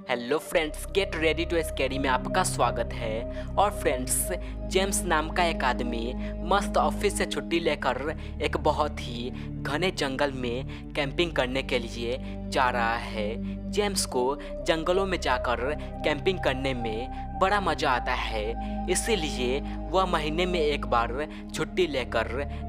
Hello friends, get ready to scary में आपका स्वागत है। और फ्रेंड्स, जेम्स नाम का एक आदमी मस्त ऑफिस से छुट्टी लेकर एक बहुत ही घने जंगल में कैंपिंग करने के लिए जा रहा है। जेम्स को जंगलों में जाकर कैंपिंग करने में बड़ा मज़ा आता है, इसीलिए वह महीने में एक बार छुट्टी लेकर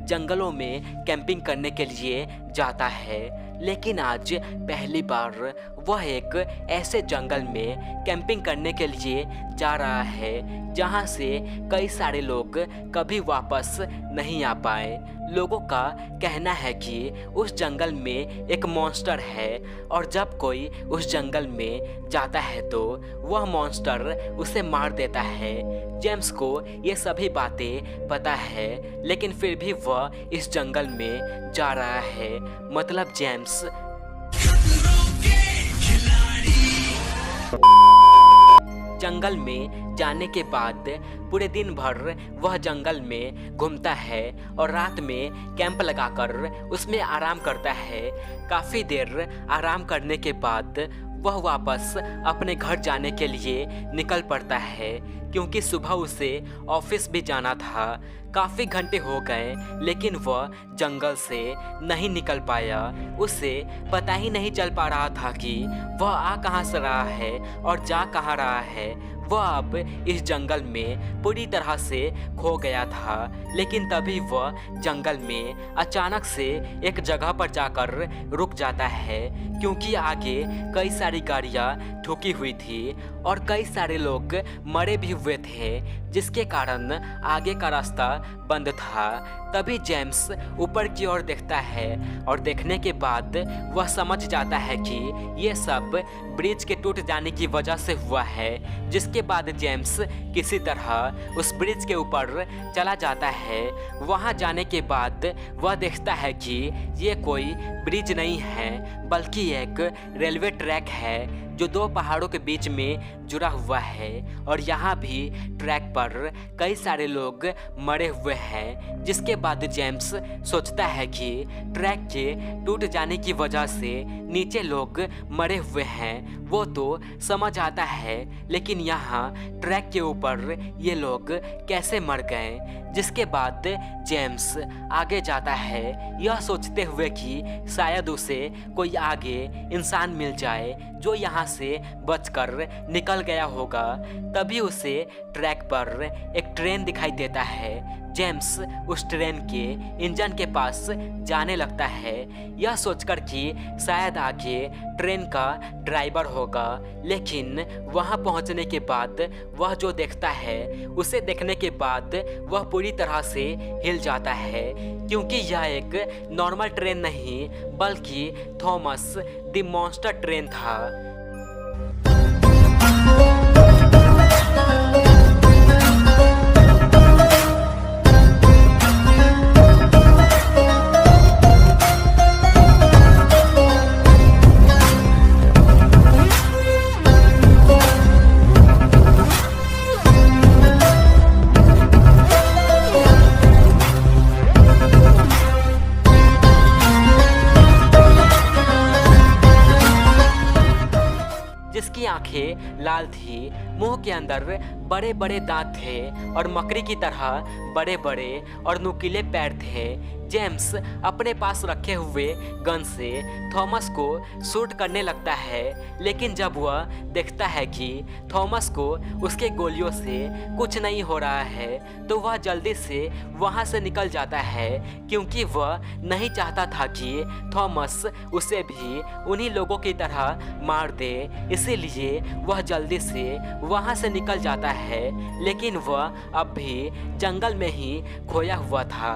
जंगलों में कैंपिंग करने के लिए जाता है। लेकिन आज पहली बार वह एक ऐसे जंगल में कैंपिंग करने के लिए जा रहा है जहां से कई सारे लोग कभी वापस नहीं आ पाए। लोगों का कहना है कि उस जंगल में एक मॉन्स्टर है और जब कोई उस जंगल में जाता है तो वह मॉन्स्टर उसे मार देता है। जेम्स को ये सभी बातें पता है, लेकिन फिर भी वह इस जंगल में जा रहा है। मतलब जेम्स जंगल में जाने के बाद पूरे दिन भर वह जंगल में घूमता है और रात में कैंप लगाकर उसमें आराम करता है। काफ़ी देर आराम करने के बाद वह वापस अपने घर जाने के लिए निकल पड़ता है, क्योंकि सुबह उसे ऑफिस भी जाना था। काफ़ी घंटे हो गए लेकिन वह जंगल से नहीं निकल पाया। उसे पता ही नहीं चल पा रहा था कि वह आ कहाँ से रहा है और जा कहाँ रहा है। वह अब इस जंगल में पूरी तरह से खो गया था। लेकिन तभी वह जंगल में अचानक से एक जगह पर जाकर रुक जाता है, क्योंकि आगे कई सारी गाड़ियाँ ठुकी हुई थी और कई सारे लोग मरे भी हुए थे, जिसके कारण आगे का रास्ता बंद था। तभी जेम्स ऊपर की ओर देखता है और देखने के बाद वह समझ जाता है कि ये सब ब्रिज के टूट जाने की वजह से हुआ है। जिसके बाद जेम्स किसी तरह उस ब्रिज के ऊपर चला जाता है। वहाँ जाने के बाद वह देखता है कि ये कोई ब्रिज नहीं है, बल्कि एक रेलवे ट्रैक है जो दो पहाड़ों के बीच में जुड़ा हुआ है। और यहाँ भी ट्रैक पर कई सारे लोग मरे हुए हैं। जिसके बाद जेम्स सोचता है कि ट्रैक के टूट जाने की वजह से नीचे लोग मरे हुए हैं। वो तो समझ आता है, लेकिन यहाँ ट्रैक के ऊपर ये लोग कैसे मर गए। जिसके बाद जेम्स आगे जाता है, यह सोचते हुए कि शायद उसे कोई आगे इंसान मिल जाए जो यहाँ से बचकर निकल गया होगा। तभी उसे ट्रैक पर एक ट्रेन दिखाई देता है। जेम्स उस ट्रेन के इंजन के पास जाने लगता है, यह सोचकर कि शायद आगे ट्रेन का ड्राइवर होगा। लेकिन वहां पहुंचने के बाद वह जो देखता है, उसे देखने के बाद वह पूरी तरह से हिल जाता है, क्योंकि यह एक नॉर्मल ट्रेन नहीं बल्कि थॉमस द मॉन्स्टर ट्रेन था। जिसकी आंखें लाल थी, मुंह के अंदर बड़े बड़े दांत थे और मकड़ी की तरह बड़े बड़े और नुकीले पैर थे। जेम्स अपने पास रखे हुए गन से थॉमस को शूट करने लगता है, लेकिन जब वह देखता है कि थॉमस को उसके गोलियों से कुछ नहीं हो रहा है तो वह जल्दी से वहां से निकल जाता है, क्योंकि वह नहीं चाहता था कि थॉमस उसे भी उन्हीं लोगों की तरह मार दे। इसीलिए वह जल्दी से वहां से निकल जाता है, लेकिन वह अब भी जंगल में ही खोया हुआ था।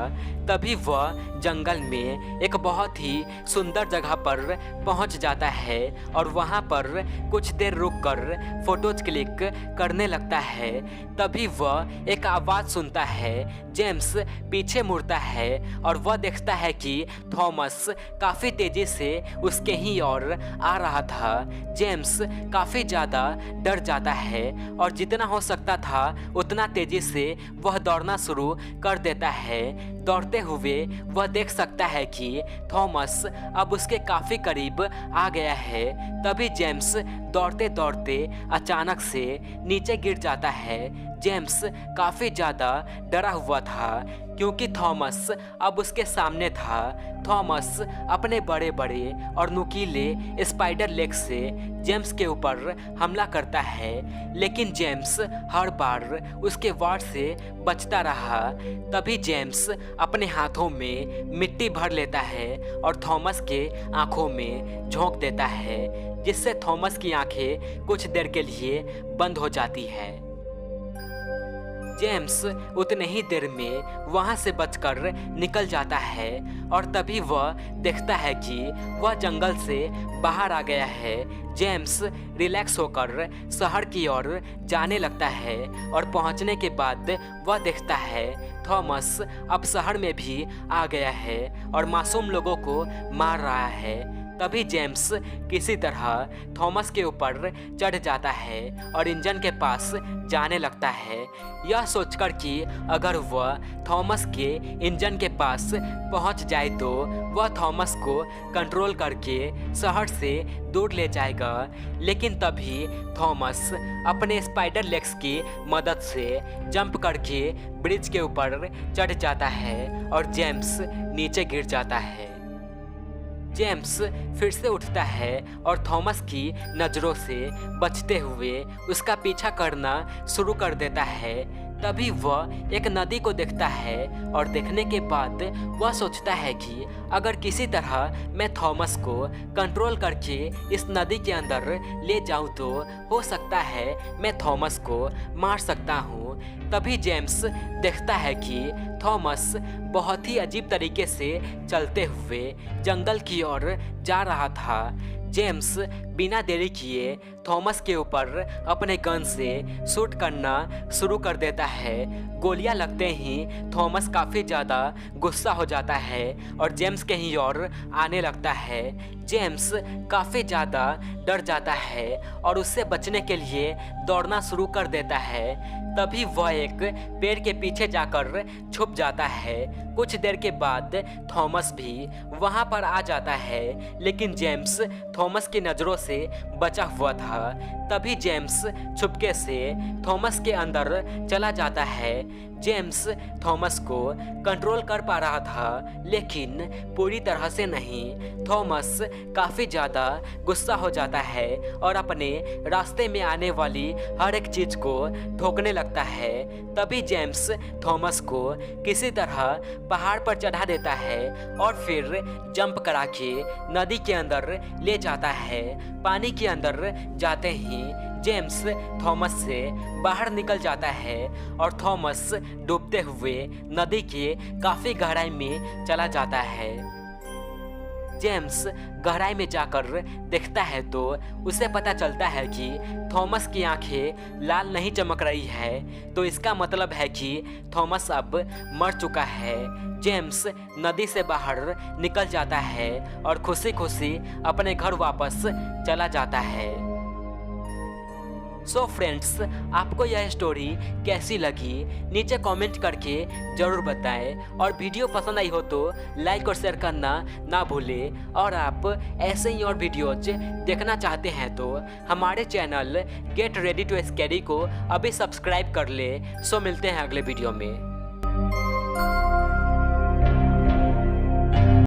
तभी वह जंगल में एक बहुत ही सुंदर जगह पर पहुंच जाता है और वहां पर कुछ देर रुककर फोटोज क्लिक करने लगता है। तभी वह एक आवाज़ सुनता है। जेम्स पीछे मुड़ता है और वह देखता है कि थॉमस काफ़ी तेज़ी से उसके ही ओर आ रहा था। जेम्स काफ़ी ज़्यादा डर जाता है और जितना हो सकता था उतना तेज़ी से वह दौड़ना शुरू कर देता है। दौड़ते हुए वह देख सकता है कि थॉमस अब उसके काफ़ी करीब आ गया है। तभी जेम्स दौड़ते दौड़ते अचानक से नीचे गिर जाता है। जेम्स काफ़ी ज़्यादा डरा हुआ था क्योंकि थॉमस अब उसके सामने था। थॉमस अपने बड़े बड़े और नुकीले स्पाइडर लेग से जेम्स के ऊपर हमला करता है, लेकिन जेम्स हर बार उसके वार से बचता रहा। तभी जेम्स अपने हाथों में मिट्टी भर लेता है और थॉमस के आंखों में झोंक देता है, जिससे थॉमस की आंखें कुछ देर के लिए बंद हो जाती है। जेम्स उतने ही देर में वहां से बचकर निकल जाता है और तभी वह देखता है कि वह जंगल से बाहर आ गया है। जेम्स रिलैक्स होकर शहर की ओर जाने लगता है और पहुंचने के बाद वह देखता है थॉमस अब शहर में भी आ गया है और मासूम लोगों को मार रहा है। तभी जेम्स किसी तरह थॉमस के ऊपर चढ़ जाता है और इंजन के पास जाने लगता है, यह सोचकर कि अगर वह थॉमस के इंजन के पास पहुंच जाए तो वह थॉमस को कंट्रोल करके शहर से दूर ले जाएगा। लेकिन तभी थॉमस अपने स्पाइडर लेग्स की मदद से जंप करके ब्रिज के ऊपर चढ़ जाता है और जेम्स नीचे गिर जाता है। जेम्स फिर से उठता है और थॉमस की नज़रों से बचते हुए उसका पीछा करना शुरू कर देता है। तभी वह एक नदी को देखता है और देखने के बाद वह सोचता है कि अगर किसी तरह मैं थॉमस को कंट्रोल करके इस नदी के अंदर ले जाऊं तो हो सकता है मैं थॉमस को मार सकता हूं। तभी जेम्स देखता है कि थॉमस बहुत ही अजीब तरीके से चलते हुए जंगल की ओर जा रहा था। जेम्स बिना देरी किए थॉमस के ऊपर अपने गन से शूट करना शुरू कर देता है। गोलियां लगते ही थॉमस काफ़ी ज़्यादा गुस्सा हो जाता है और जेम्स के ही ओर आने लगता है। जेम्स काफ़ी ज़्यादा डर जाता है और उससे बचने के लिए दौड़ना शुरू कर देता है। तभी वह एक पेड़ के पीछे जाकर छुप जाता है। कुछ देर के बाद थॉमस भी वहां पर आ जाता है, लेकिन जेम्स थॉमस की नज़रों से बचा हुआ था। तभी जेम्स छुपके से थॉमस के अंदर चला जाता है। जेम्स थॉमस को कंट्रोल कर पा रहा था, लेकिन पूरी तरह से नहीं। थॉमस काफ़ी ज़्यादा गुस्सा हो जाता है और अपने रास्ते में आने वाली हर एक चीज़ को ठोकने लगता है। तभी जेम्स थॉमस को किसी तरह पहाड़ पर चढ़ा देता है और फिर जंप करा के नदी के अंदर ले जाता है। पानी के अंदर जाते ही जेम्स थॉमस से बाहर निकल जाता है और थॉमस डूबते हुए नदी के काफ़ी गहराई में चला जाता है। जेम्स गहराई में जाकर देखता है तो उसे पता चलता है कि थॉमस की आंखें लाल नहीं चमक रही है, तो इसका मतलब है कि थॉमस अब मर चुका है। जेम्स नदी से बाहर निकल जाता है और खुशी खुशी अपने घर वापस चला जाता है। सो फ्रेंड्स, आपको यह स्टोरी कैसी लगी नीचे कमेंट करके ज़रूर बताएं और वीडियो पसंद आई हो तो लाइक और शेयर करना ना भूलें। और आप ऐसे ही और वीडियोज देखना चाहते हैं तो हमारे channel get ready to scary को अभी सब्सक्राइब कर ले। सो मिलते हैं अगले वीडियो में।